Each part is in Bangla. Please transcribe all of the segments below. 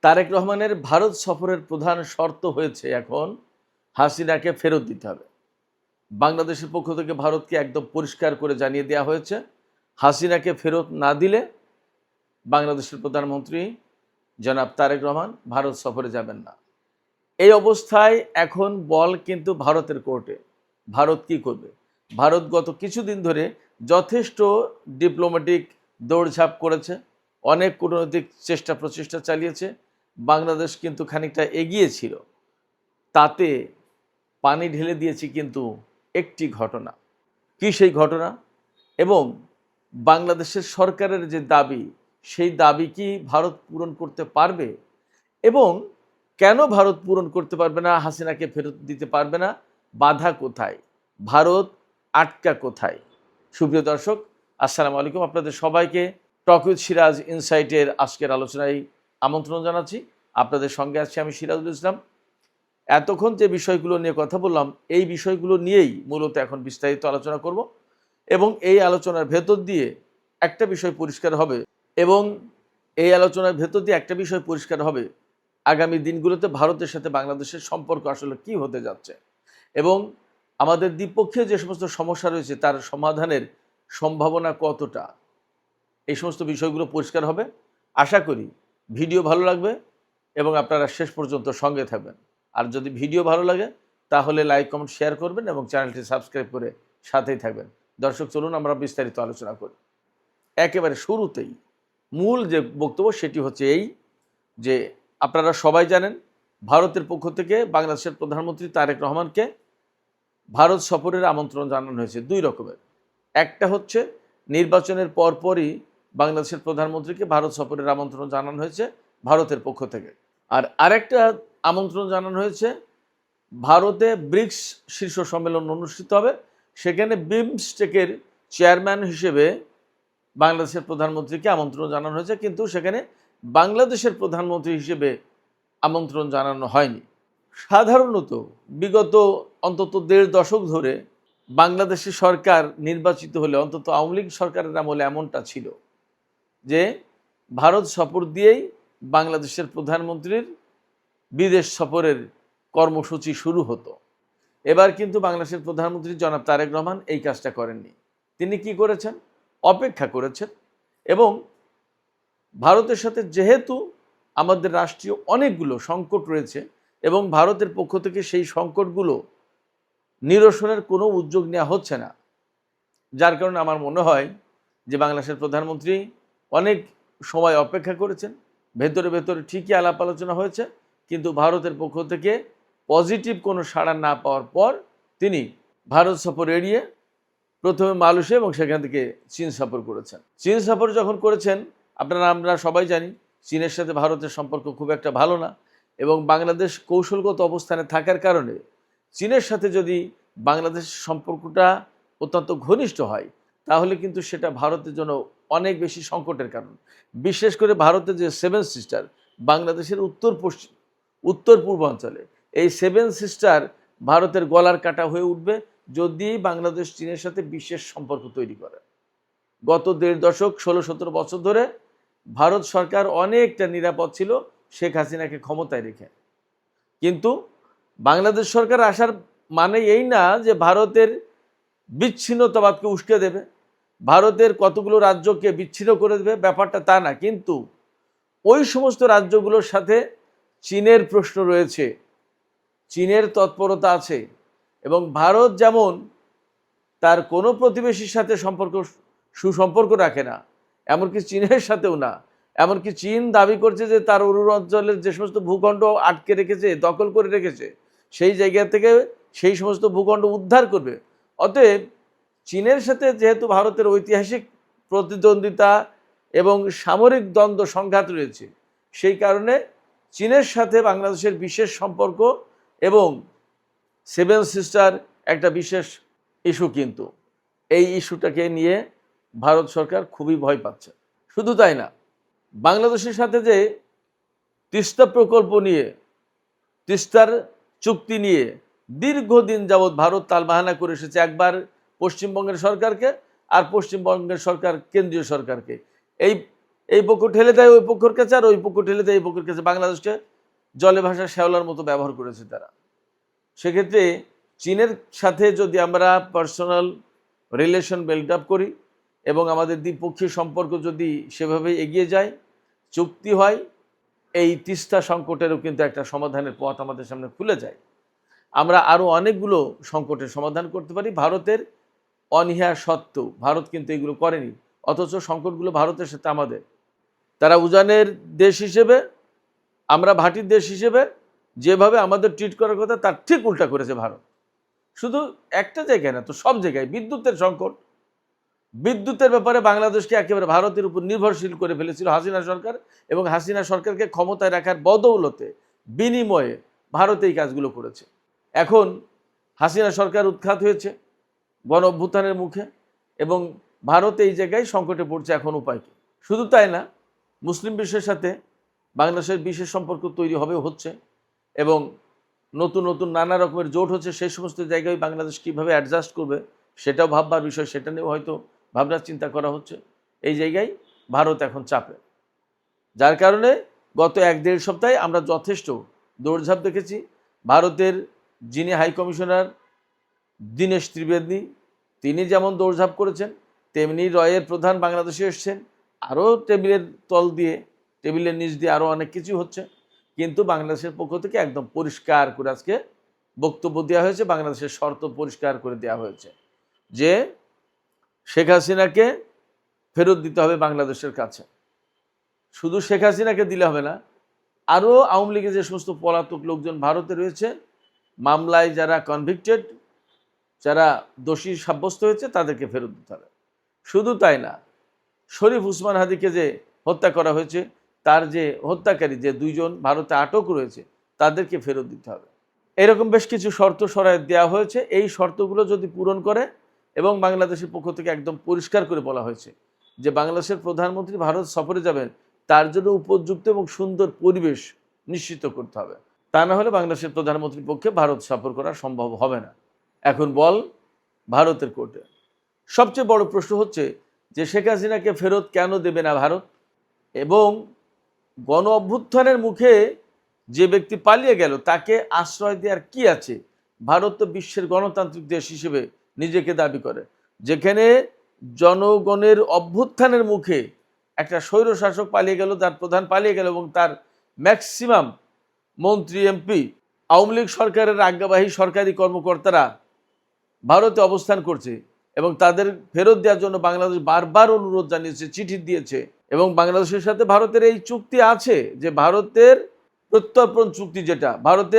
তারেক রহমানের ভারত সফরের প্রধান শর্ত হয়েছে এখন হাসিনাকে ফেরত দিতে হবে। বাংলাদেশের পক্ষ থেকে ভারতকে একদম পরিষ্কার করে জানিয়ে দেওয়া হয়েছে, হাসিনাকে ফেরত না দিলে বাংলাদেশের প্রধানমন্ত্রী জনাব তারেক রহমান ভারত সফরে যাবেন না। এই অবস্থায় এখন বল কিন্তু ভারতের কোর্টে। ভারত কি করবে? ভারত গত কিছুদিন ধরে যথেষ্ট ডিপ্লোম্যাটিক দৌড়ঝাঁপ করেছে, অনেক কূটনৈতিক প্রচেষ্টা চালিয়েছে। বাংলাদেশ কিন্তু খানিকটা এগিয়ে ছিল, তাতে পানি ঢেলে দিয়েছে কিন্তু একটি ঘটনা। কি সেই ঘটনা? এবং বাংলাদেশের সরকারের যে দাবি, সেই দাবি কি ভারত পূরণ করতে পারবে? এবং কেন ভারত পূরণ করতে পারবে না, হাসিনাকে ফেরত দিতে পারবে না? বাধা কোথায়? ভারত আটকা কোথায়? সুপ্রিয় দর্শক, আসসালামু আলাইকুম। আপনাদের সবাইকে টক উইথ সিরাজ ইনসাইটের আজকের আলোচনায় আমন্ত্রণ জানাচ্ছি। আপনাদের সঙ্গে আছি আমি সিরাজুল ইসলাম। এতক্ষণ যে বিষয়গুলো নিয়ে কথা বললাম, এই বিষয়গুলো নিয়েই মূলত এখন বিস্তারিত আলোচনা করব এবং এই আলোচনার ভেতর দিয়ে একটা বিষয় পরিষ্কার হবে আগামী দিনগুলোতে ভারতের সাথে বাংলাদেশের সম্পর্ক আসলে কি হতে যাচ্ছে এবং আমাদের দ্বিপক্ষীয় যে সমস্ত সমস্যা রয়েছে তার সমাধানের সম্ভাবনা কতটা, এই সমস্ত বিষয়গুলো পরিষ্কার হবে। আশা করি ভিডিও ভালো লাগবে এবং আপনারা শেষ পর্যন্ত সঙ্গে থাকবেন। আর যদি ভিডিও ভালো লাগে তাহলে লাইক, কমেন্ট, শেয়ার করবেন এবং চ্যানেলটি সাবস্ক্রাইব করে সাথেই থাকবেন। দর্শক, চলুন আমরা বিস্তারিত আলোচনা করি। একেবারে শুরুতেই মূল যে বক্তব্য সেটি হচ্ছে এই যে, আপনারা সবাই জানেন ভারতের পক্ষ থেকে বাংলাদেশের প্রধানমন্ত্রী তারেক রহমানকে ভারত সফরের আমন্ত্রণ জানানো হয়েছে দুই রকমের। একটা হচ্ছে নির্বাচনের পরপরই বাংলাদেশের প্রধানমন্ত্রীকে ভারত সফরের আমন্ত্রণ জানানো হয়েছে ভারতের পক্ষ থেকে, আর আরেকটা আমন্ত্রণ জানানো হয়েছে ভারতে ব্রিক্স শীর্ষ সম্মেলন অনুষ্ঠিত হবে, সেখানে বিমস্টেকের চেয়ারম্যান হিসেবে বাংলাদেশের প্রধানমন্ত্রীকে আমন্ত্রণ জানানো হয়েছে, কিন্তু সেখানে বাংলাদেশের প্রধানমন্ত্রী হিসেবে আমন্ত্রণ জানানো হয়নি। সাধারণত বিগত অন্তত ১.৫ দশক ধরে বাংলাদেশের সরকার নির্বাচিত হলে, অন্তত আওয়ামী লীগ সরকারের আমলে এমনটা ছিল যে ভারত সফর দিয়েই বাংলাদেশের প্রধানমন্ত্রীর বিদেশ সফরের কর্মসূচি শুরু হতো। এবার কিন্তু বাংলাদেশের প্রধানমন্ত্রী জনাব তারেক রহমান এই কাজটা করেননি। তিনি কি করেছেন? অপেক্ষা করেছেন এবং ভারতের সাথে যেহেতু আমাদের রাষ্ট্রীয় অনেকগুলো সংকট রয়েছে এবং ভারতের পক্ষ থেকে সেই সংকটগুলো নিরসনের কোনো উদ্যোগ নেওয়া হচ্ছে না, যার কারণে আমার মনে হয় যে বাংলাদেশের প্রধানমন্ত্রী অনেক সময় অপেক্ষা করেছেন। ভেতরে ভেতরে ঠিকই আলাপ আলোচনা হয়েছে, কিন্তু ভারতের পক্ষ থেকে পজিটিভ কোনো সাড়া না পাওয়ার পর তিনি ভারত সফর এড়িয়ে প্রথমে মালয়েশিয়া এবং সেখান থেকে চীন সফর করেছেন। চীন সফর যখন করেছেন, আমরা সবাই জানি চীনের সাথে ভারতের সম্পর্ক খুব একটা ভালো না এবং বাংলাদেশ কৌশলগত অবস্থানে থাকার কারণে চীনের সাথে যদি বাংলাদেশের সম্পর্কটা অত্যন্ত ঘনিষ্ঠ হয় তাহলে কিন্তু সেটা ভারতের জন্য অনেক বেশি সংকটের কারণ। বিশেষ করে ভারতের যে 7 সিস্টার বাংলাদেশের উত্তর পূর্বাঞ্চলে, এই 7 সিস্টার ভারতের গলার কাটা হয়ে উঠবে যদি বাংলাদেশ চীনের সাথে বিশেষ সম্পর্ক তৈরি করে। গত ১.৫ দশক ১৬-১৭ বছর ধরে ভারত সরকার অনেকটা নিরাপদ ছিল শেখ হাসিনাকে ক্ষমতায় রেখে, কিন্তু বাংলাদেশ সরকার আসার মানে এই না যে ভারতের বিচ্ছিন্নতাবাদকে উস্কে দেবে, ভারতের কতগুলো রাজ্যকে বিচ্ছিন্ন করে দেবে, ব্যাপারটা তা না। কিন্তু ওই সমস্ত রাজ্যগুলোর সাথে চীনের প্রশ্ন রয়েছে, চীনের তৎপরতা আছে এবং ভারত যেমন তার কোনো প্রতিবেশীর সাথে সুসম্পর্ক রাখে না, এমনকি চীনের সাথেও না। এমনকি চীন দাবি করছে যে তার অঞ্চলের যে সমস্ত ভূখণ্ড আটকে রেখেছে, দখল করে রেখেছে, সেই জায়গা থেকে সেই সমস্ত ভূখণ্ড উদ্ধার করবে। অতএব চীনের সাথে যেহেতু ভারতের ঐতিহাসিক প্রতিদ্বন্দ্বিতা এবং সামরিক দ্বন্দ্ব সংঘাত রয়েছে, সেই কারণে চীনের সাথে বাংলাদেশের বিশেষ সম্পর্ক এবং 7 সিস্টার একটা বিশেষ ইস্যু, কিন্তু এই ইস্যুটাকে নিয়ে ভারত সরকার খুবই ভয় পাচ্ছে। শুধু তাই না, বাংলাদেশের সাথে যে তিস্তা প্রকল্প নিয়ে, তিস্তার চুক্তি নিয়ে দীর্ঘদিন যাবৎ ভারত তালবাহানা করে এসেছে, একবার পশ্চিমবঙ্গের সরকারকে আর পশ্চিমবঙ্গের সরকার কেন্দ্রীয় সরকারকে। এই এই পক্ষ ঠেলে দেয় ওই পক্ষের কাছে, আর ওই পক্ষ ঠেলে দেয় এই পক্ষের কাছে। বাংলাদেশকে জলে ভাষা শ্যাওলার মতো ব্যবহার করেছে তারা। সেক্ষেত্রে চীনের সাথে যদি আমরা পার্সোনাল রিলেশন বিল্ড আপ করি এবং আমাদের দ্বিপক্ষীয় সম্পর্ক যদি সেভাবে এগিয়ে যায়, চুক্তি হয়, এই তিস্তা সংকটেরও কিন্তু একটা সমাধানের পথ আমাদের সামনে খুলে যায়। আমরা আরও অনেকগুলো সংকটের সমাধান করতে পারি। ভারতের অনীহা সত্ত্বেও ভারত কিন্তু এগুলো করেনি, অথচ সংকটগুলো ভারতের সাথে আমাদের। তারা উজানের দেশ হিসেবে, আমরা ভাটির দেশ হিসেবে যেভাবে আমাদের ট্রিট করার কথা তার ঠিক উল্টা করেছে ভারত। শুধু একটা জায়গায় না, তো সব জায়গায়। বিদ্যুতের সংকট, বিদ্যুতের ব্যাপারে বাংলাদেশকে একেবারে ভারতের উপর নির্ভরশীল করে ফেলেছিল হাসিনা সরকার, এবং হাসিনা সরকারকে ক্ষমতায় রাখার বদৌলতে বিনিময়ে ভারত এই কাজগুলো করেছে। এখন হাসিনা সরকার উৎখাত হয়েছে গণ অভ্যুত্থানের মুখে, এবং ভারত এই জায়গায় সংকটে পড়ছে। এখন উপায় কি? শুধু তাই না, মুসলিম বিশ্বের সাথে বাংলাদেশের বিশেষ সম্পর্ক তৈরি হচ্ছে, এবং নতুন নতুন নানা রকমের জোট হচ্ছে। সেই সমস্ত জায়গায় বাংলাদেশ কীভাবে অ্যাডজাস্ট করবে সেটাও ভাববার বিষয়, সেটা নিয়েও হয়তো ভাবনা চিন্তা করা হচ্ছে। এই জায়গায় ভারত এখন চাপে, যার কারণে গত 1-1.5 সপ্তাহে আমরা যথেষ্ট দৌড়ঝাঁপ দেখেছি। ভারতের যিনি হাই কমিশনার দীনেশ ত্রিবেদী, তিনি যেমন দৌড়ঝাঁপ করেছেন, তেমনি রয়ের প্রধান বাংলাদেশে এসছেন। আরও টেবিলের তল দিয়ে, টেবিলের নিচ দিয়ে আরও অনেক কিছু হচ্ছে, কিন্তু বাংলাদেশের পক্ষ থেকে একদম পরিষ্কার করে আজকে বক্তব্য দেওয়া হয়েছে। বাংলাদেশের শর্ত পরিষ্কার করে দেওয়া হয়েছে যে শেখ হাসিনাকে ফেরত দিতে হবে বাংলাদেশের কাছে। শুধু শেখ হাসিনাকে দিলে হবে না, আরও আওয়ামী লীগের যে সমস্ত পলাতক লোকজন ভারতে রয়েছে, মামলায় যারা কনভিক্টেড, যারা দোষী সাব্যস্ত হয়েছে, তাদেরকে ফেরত দিতে হবে। শুধু তাই না, শরীফ উসমান হাদিকে যে হত্যা করা হয়েছে, তার যে হত্যাকারী যে 2 জন ভারতে আটক রয়েছে, তাদেরকে ফেরত দিতে হবে। এরকম বেশ কিছু শর্ত সরায় দেওয়া হয়েছে। এই শর্তগুলো যদি পূরণ করে, এবং বাংলাদেশের পক্ষ থেকে একদম পরিষ্কার করে বলা হয়েছে যে বাংলাদেশের প্রধানমন্ত্রী ভারত সফরে যাবেন, তার জন্য উপযুক্ত এবং সুন্দর পরিবেশ নিশ্চিত করতে হবে। তা না হলে বাংলাদেশের প্রধানমন্ত্রীর পক্ষে ভারত সফর করা সম্ভব হবে না। এখন বল ভারতের কোর্টে। সবচেয়ে বড় প্রশ্ন হচ্ছে যে শেখ হাসিনাকে ফেরত কেন দেবে না ভারত, এবং গণ অভ্যুত্থানের মুখে যে ব্যক্তি পালিয়ে গেল তাকে আশ্রয় দেওয়ার কি আছে? ভারত তো বিশ্বের গণতান্ত্রিক দেশ হিসেবে নিজেকে দাবি করে, যেখানে জনগণের অভ্যুত্থানের মুখে একটা স্বৈরশাসক পালিয়ে গেল, তার প্রধান পালিয়ে গেল, এবং তার ম্যাক্সিমাম মন্ত্রী, এমপি, আওয়ামী লীগ সরকারের আজ্ঞাবাহী সরকারি কর্মকর্তারা ভারতে অবস্থান করছে, এবং তাদের ফেরত দেওয়ার জন্য বাংলাদেশ বারবার অনুরোধ জানিয়েছে, চিঠি দিয়েছে। এবং বাংলাদেশের সাথে ভারতের এই চুক্তি আছে যে ভারতের প্রত্যর্পণ চুক্তি, যেটা ভারতে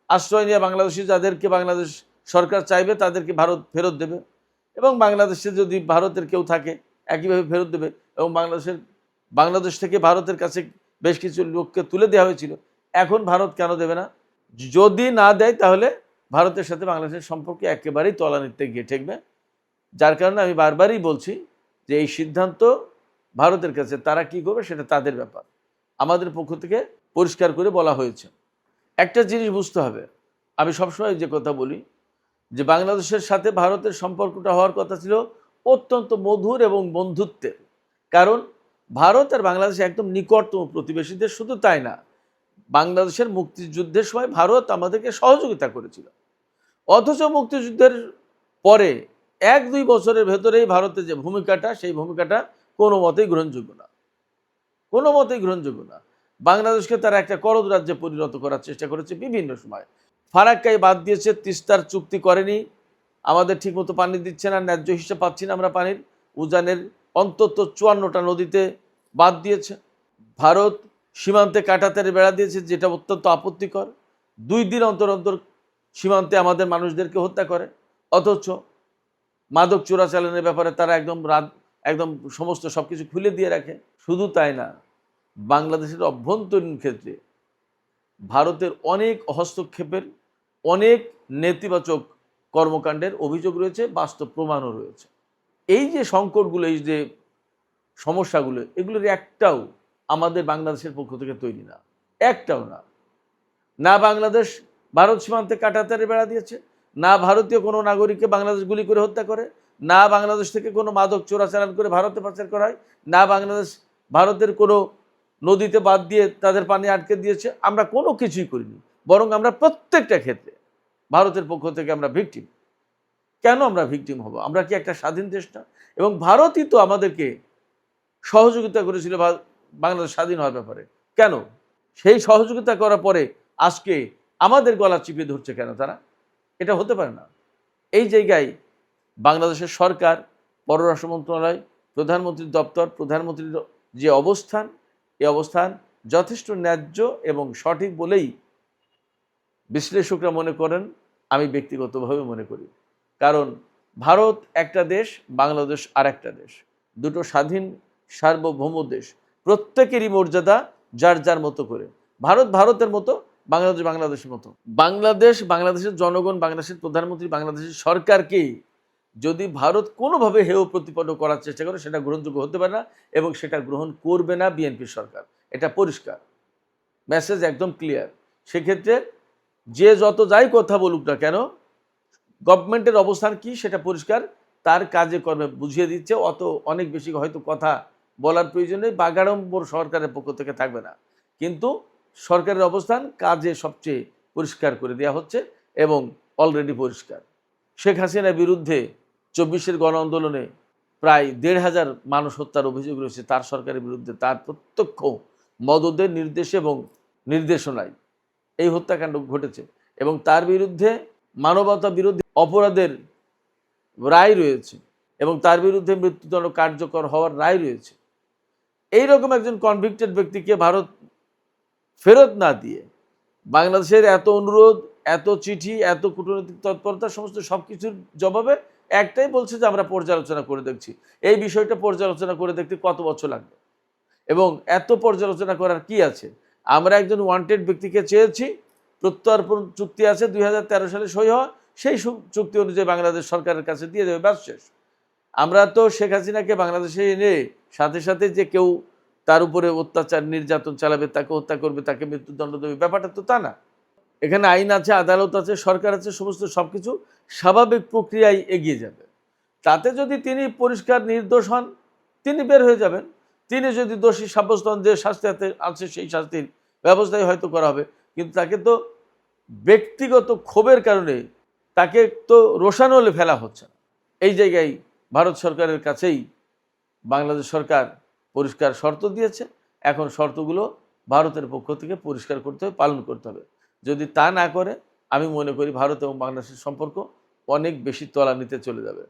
আশ্রয় নিয়ে বাংলাদেশি যাদেরকে বাংলাদেশ সরকার চাইবে তাদেরকে ভারত ফেরত দেবে, এবং বাংলাদেশে যদি ভারতের কেউ থাকে একইভাবে ফেরত দেবে। এবং বাংলাদেশ থেকে ভারতের কাছে বেশ কিছু লোককে তুলে দেওয়া হয়েছিল। এখন ভারত কেন দেবে না? যদি না দেয় তাহলে ভারতের সাথে বাংলাদেশের সম্পর্ক একেবারেই তলানিতে গিয়ে ঠেকবে। যার কারণে আমি বারবারই বলছি যে এই সিদ্ধান্ত ভারতের কাছে, তারা কি করবে সেটা তাদের ব্যাপার। আমাদের পক্ষ থেকে পরিষ্কার করে বলা হয়েছে। একটা জিনিস বুঝতে হবে, আমি সবসময় যে কথা বলি যে বাংলাদেশের সাথে ভারতের সম্পর্কটা হওয়ার কথা ছিল অত্যন্ত মধুর এবং বন্ধুত্বের। কারণ ভারত আর বাংলাদেশ একদম নিকটতম প্রতিবেশী দেশ। শুধু তাই না, বাংলাদেশের মুক্তিযুদ্ধের সময় ভারত আমাদেরকে সহযোগিতা করেছিল, অথচ মুক্তিযুদ্ধের পরে 1-2 বছরের ভেতরেই ভারতের যে ভূমিকাটা, সেই ভূমিকাটা কোনো মতেই গ্রহণযোগ্য না, কোনো মতেই গ্রহণযোগ্য না। বাংলাদেশকে তারা একটা করদ রাজ্যে পরিণত করার চেষ্টা করেছে বিভিন্ন সময়। ফারাক্কাই বাদ দিয়েছে, তিস্তার চুক্তি করেনি, আমাদের ঠিকমতো পানি দিচ্ছে না, ন্যায্য হিসেবে পাচ্ছি না আমরা পানির। উজানের অন্তত 54টা নদীতে বাদ দিয়েছে। ভারত সীমান্তে কাঁটাতারের বেড়া দিয়েছে, যেটা অত্যন্ত আপত্তিকর। 2 দিন অন্তর অন্তর সীমান্তে আমাদের মানুষদেরকে হত্যা করে, অথচ মাদক চোরাচালানের ব্যাপারে তারা একদম সমস্ত সব কিছু খুলে দিয়ে রাখে। শুধু তাই না, বাংলাদেশের অভ্যন্তরীণ ক্ষেত্রে ভারতের অনেক হস্তক্ষেপের, অনেক নেতিবাচক কর্মকাণ্ডের অভিযোগ রয়েছে, বাস্তব প্রমাণও রয়েছে। এই যে সংকটগুলো, এই যে সমস্যাগুলো, এগুলোর একটাও আমাদের বাংলাদেশের পক্ষ থেকে তৈরি না, একটাও না। না বাংলাদেশ ভারত সীমান্তে কাঁটাতারে বেড়া দিয়েছে, না ভারতীয় কোনো নাগরিককে বাংলাদেশ গুলি করে হত্যা করে, না বাংলাদেশ থেকে কোনো মাদক চোরাচালান করে ভারতে পাচার করা হয়, না বাংলাদেশ ভারতের কোনো নদীতে বাদ দিয়ে তাদের পানি আটকে দিয়েছে, আমরা কোনো কিছুই করিনি। বরং আমরা প্রত্যেকটা ক্ষেত্রে ভারতের পক্ষ থেকে আমরা ভিকটিম। কেন আমরা ভিকটিম হব? আমরা কি একটা স্বাধীন দেশ না? এবং ভারতই তো আমাদেরকে সহযোগিতা করেছিল বাংলাদেশ স্বাধীন হওয়ার ব্যাপারে। কেন সেই সহযোগিতা করার পরে আজকে আমাদের গলা চিপিয়ে ধরছে কেন তারা? এটা হতে পারে না। এই জায়গায় বাংলাদেশের সরকার, পররাষ্ট্র মন্ত্রণালয়, প্রধানমন্ত্রীর দপ্তর, প্রধানমন্ত্রীর যে অবস্থান, এই অবস্থান যথেষ্ট ন্যায্য এবং সঠিক বলেই বিশ্লেষকরা মনে করেন, আমি ব্যক্তিগতভাবে মনে করি। কারণ ভারত একটা দেশ, বাংলাদেশ আর একটা দেশ, দুটো স্বাধীন সার্বভৌম দেশ, প্রত্যেকেরই মর্যাদা যার যার মতো করে। ভারত ভারতের মতো, বাংলাদেশ বাংলাদেশের মতো। বাংলাদেশের জনগণ, বাংলাদেশের প্রধানমন্ত্রী, বাংলাদেশের সরকারকে যদি ভারত কোনোভাবে হেয় প্রতিপন্ন করার চেষ্টা করে, সেটা গ্রহণযোগ্য হতে পারে না এবং সেটা গ্রহণ করবে না বিএনপি সরকার। এটা পরিষ্কার, মেসেজ একদম ক্লিয়ার। সেক্ষেত্রে যে যত যাই কথা বলুক না কেন, গভর্নমেন্টের অবস্থান কি সেটা পরিষ্কার, তার কাজে কর্মে বুঝিয়ে দিচ্ছে। অনেক বেশি হয়তো কথা বলার প্রয়োজনে বাগাড়ম্বর সরকারের পক্ষ থেকে থাকবে না, কিন্তু সরকারের অবস্থান কাজে সবচেয়ে পরিষ্কার করে দেওয়া হচ্ছে এবং অলরেডি পরিষ্কার। শেখ হাসিনার বিরুদ্ধে 24-এর গণ আন্দোলনে প্রায় 1,500 মানুষ হত্যার অভিযোগ রয়েছে তার সরকারের বিরুদ্ধে। তার প্রত্যক্ষ মদদের নির্দেশে এবং নির্দেশনায় এই হত্যাকাণ্ড ঘটেছে এবং তার বিরুদ্ধে মানবতা বিরোধী অপরাধের রায় রয়েছে এবং তার বিরুদ্ধে মৃত্যুদণ্ড কার্যকর হওয়ার রায় রয়েছে। এইরকম একজন কনভিক্টেড ব্যক্তিকে ভারত ফেরত না দিয়ে বাংলাদেশের এত অনুরোধ, এত চিঠি, এত কূটনৈতিক তৎপরতা, সমস্ত সব কিছুর জবাবে একটাই বলছে যে আমরা পর্যালোচনা করে দেখছি। এই বিষয়টা পর্যালোচনা করে দেখতে কত বছর লাগবে এবং এত পর্যালোচনা করার কি আছে? আমরা একজন ওয়ান্টেড ব্যক্তিকে চেয়েছি, প্রত্যর্পণ চুক্তি আছে 2013 সালে সই হওয়া, সেই চুক্তি অনুযায়ী বাংলাদেশ সরকারের কাছে দিয়ে দেবে, ব্যাস শেষ। আমরা তো শেখ হাসিনাকে বাংলাদেশে এনে সাথে সাথে যে কেউ তার উপরে অত্যাচার নির্যাতন চালাবে, তাকে হত্যা করবে, তাকে মৃত্যুদণ্ড দেবে, ব্যাপারটা তো তা না। এখানে আইন আছে, আদালত আছে, সরকার আছে, সমস্ত সব কিছু স্বাভাবিক প্রক্রিয়ায় এগিয়ে যাবে। তাতে যদি তিনি পরিষ্কার নির্দোষ হন, তিনি বের হয়ে যাবেন। তিনি যদি দোষী সাব্যস্ত হন, যে শাস্তি আছে সেই শাস্তির ব্যবস্থাই হয়তো করা হবে, কিন্তু তাকে তো ব্যক্তিগত ক্ষোভের কারণে তাকে তো রোষানলে ফেলা হচ্ছে না। এই জায়গায় ভারত সরকারের কাছেই বাংলাদেশ সরকার পরিষ্কার শর্ত দিয়েছে। এখন শর্তগুলো ভারতের পক্ষ থেকে পরিষ্কার করতে হবে, পালন করতে হবে। যদি তা না করে, আমি মনে করি ভারত এবং বাংলাদেশের সম্পর্ক অনেক বেশি তলানিতে চলে যাবে।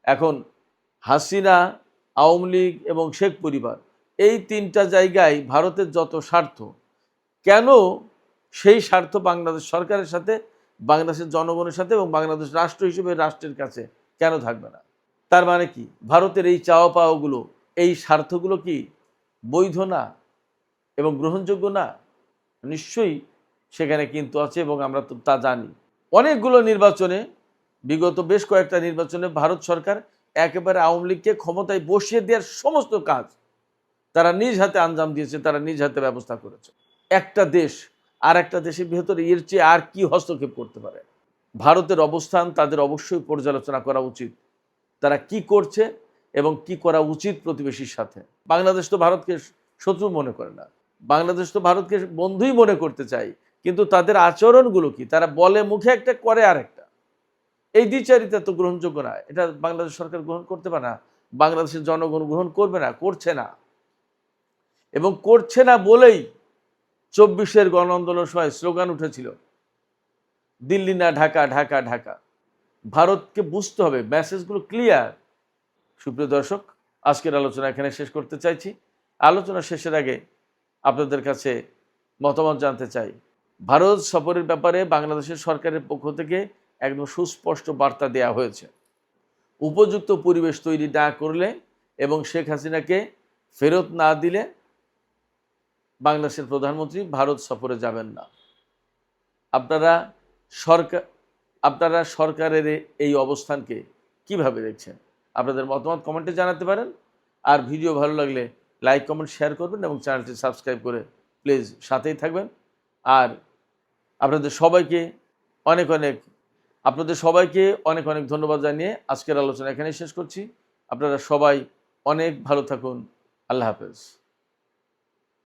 এখন হাসিনা, আওয়ামী লীগ এবং শেখ পরিবার, এই তিনটা জায়গায় ভারতের যত স্বার্থ, কেন সেই স্বার্থ বাংলাদেশ সরকারের সাথে, বাংলাদেশের জনগণের সাথে এবং বাংলাদেশ রাষ্ট্র হিসেবে রাষ্ট্রের কাছে কেন থাকবে না? তার মানে কি ভারতের এই চাওয়া পাওয়াগুলো, এই স্বার্থগুলো কি বৈধ না এবং গ্রহণযোগ্য না? নিশ্চয়ই সেখানে কিন্তু আছে এবং আমরা তো তা জানি। অনেকগুলো নির্বাচনে, বিগত বেশ কয়েকটা নির্বাচনে ভারত সরকার একেবারে আওয়ামী লীগকে ক্ষমতায় বসিয়ে দেওয়ার সমস্ত কাজ তারা নিজ হাতে আঞ্জাম দিয়েছে, তারা নিজ হাতে ব্যবস্থা করেছে। একটা দেশ আর একটা দেশের ভেতরে এর চেয়ে আর কি হস্তক্ষেপ করতে পারে? ভারতের অবস্থান তাদের অবশ্যই পর্যালোচনা করা উচিত, তারা কি করছে এবং কি করা উচিত প্রতিবেশীর সাথে। বাংলাদেশ তো ভারতকে শত্রু মনে করে না, বাংলাদেশ তো ভারতকে বন্ধুই মনে করতে চায়, কিন্তু তাদের আচরণগুলো কি? তারা বলে মুখে একটা, করে আর একটা। এই দ্বিচারিতা তো গ্রহণযোগ্য না। এটা বাংলাদেশ সরকার গ্রহণ করতে পারে না, বাংলাদেশের জনগণ গ্রহণ করবে না, করছে না। এবং করছে না বলেই 24-এর গণ আন্দোলনের সময় স্লোগান উঠেছিল, দিল্লি না ঢাকা, ঢাকা ঢাকা। ভারতকে বুঝতে হবে, মেসেজগুলো ক্লিয়ার। সুপ্রিয় দর্শক, আজকের আলোচনা এখানে শেষ করতে চাইছি। আলোচনা শেষের আগে আপনাদের কাছে মতামত জানতে চাই। ভারত সফরের ব্যাপারে বাংলাদেশের সরকারের পক্ষ থেকে একদম সুস্পষ্ট বার্তা দেওয়া হয়েছে। উপযুক্ত পরিবেশ তৈরি না করলে এবং শেখ হাসিনাকে ফেরত না দিলে বাংলাদেশের প্রধানমন্ত্রী ভারত সফরে যাবেন না। আপনারা সরকারের এই অবস্থানকে কিভাবে দেখছেন? আপনাদের মতামত কমেন্টে জানাতে পারেন। আর ভিডিও ভালো লাগলে লাইক, কমেন্ট, শেয়ার করবেন এবং চ্যানেলটি সাবস্ক্রাইব করে প্লিজ সাথেই থাকবেন। আর আপনাদের সবাইকে অনেক অনেক ধন্যবাদ জানিয়ে আজকের আলোচনা এখানেই শেষ করছি। আপনারা সবাই অনেক ভালো থাকুন। আল্লাহ হাফেজ।